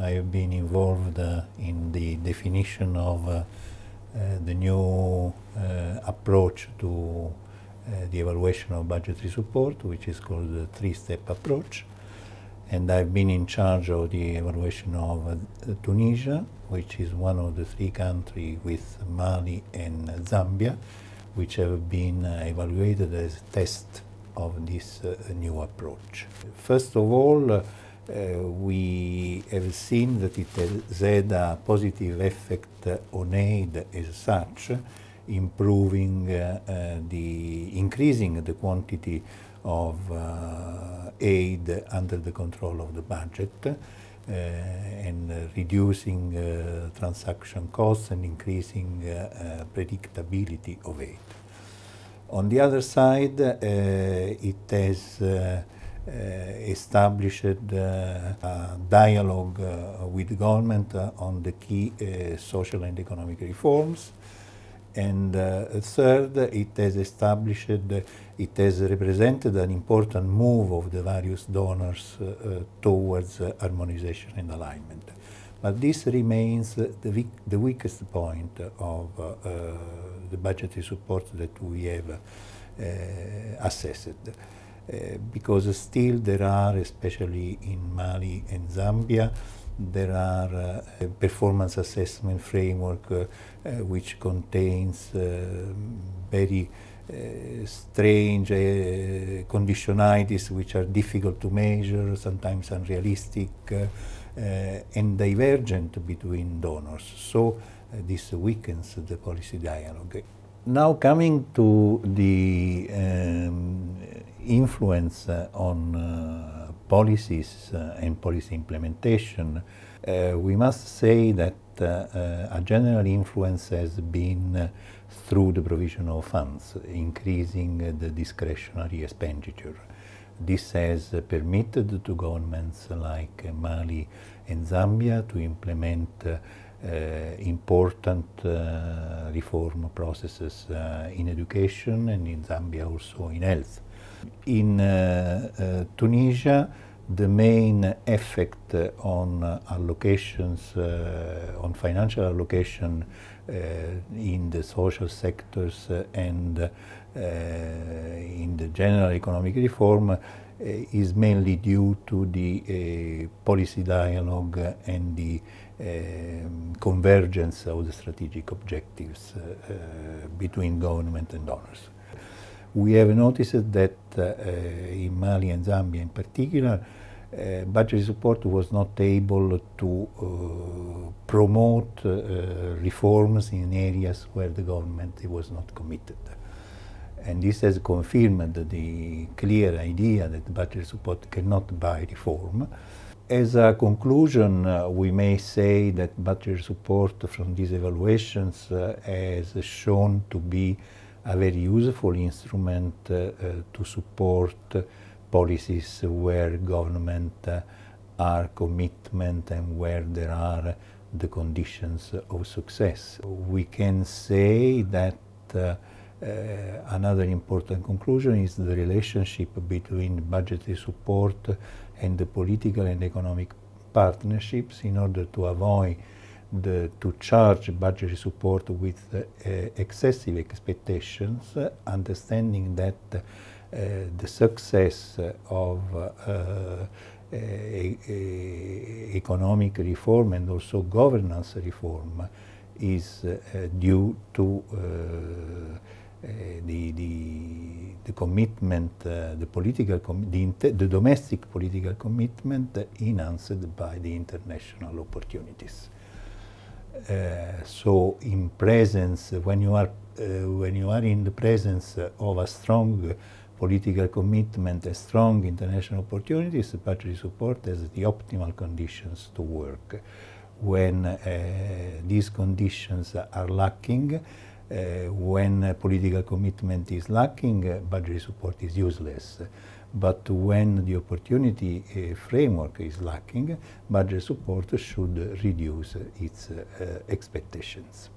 I have been involved in the definition of the new approach to the evaluation of budgetary support, which is called the three-step approach. And I've been in charge of the evaluation of Tunisia, which is one of the three countries with Mali and Zambia, which have been evaluated as a test of this new approach. First of all, we have seen that it has had a positive effect on aid as such, increasing the quantity of aid under the control of the budget and reducing transaction costs and increasing predictability of aid. On the other side, it has established a dialogue with the government on the key social and economic reforms. And third, it has represented an important move of the various donors towards harmonization and alignment. But this remains the weakest point of the budgetary support that we have assessed. Because still there are, especially in Mali and Zambia, there are performance assessment framework which contains very strange conditionalities which are difficult to measure, sometimes unrealistic, and divergent between donors. So this weakens the policy dialogue. Now coming to the influence on policies and policy implementation, we must say that a general influence has been through the provision of funds, increasing the discretionary expenditure. This has permitted to governments like Mali and Zambia to implement important reform processes in education, and in Zambia also in health. In Tunisia, the main effect on allocations, on financial allocation in the social sectors and in the general economic reform is mainly due to the policy dialogue and the convergence of the strategic objectives between government and donors. We have noticed that in Mali and Zambia in particular, budgetary support was not able to promote reforms in areas where the government was not committed. And this has confirmed the clear idea that budgetary support cannot buy reform. As a conclusion, we may say that budgetary support from these evaluations has shown to be a very useful instrument to support policies where government are commitment and where there are the conditions of success. We can say that another important conclusion is the relationship between budgetary support and the political and economic partnerships, in order to avoid to charge budgetary support with excessive expectations, understanding that the success of economic reform and also governance reform is due to the commitment, the domestic political commitment enhanced by the international opportunities. So, in presence, when you are in the presence of a strong political commitment, a strong international opportunities, budgetary support has the optimal conditions to work. When these conditions are lacking, when political commitment is lacking, budgetary support is useless. But when the opportunity framework is lacking, budgetary support should reduce its expectations.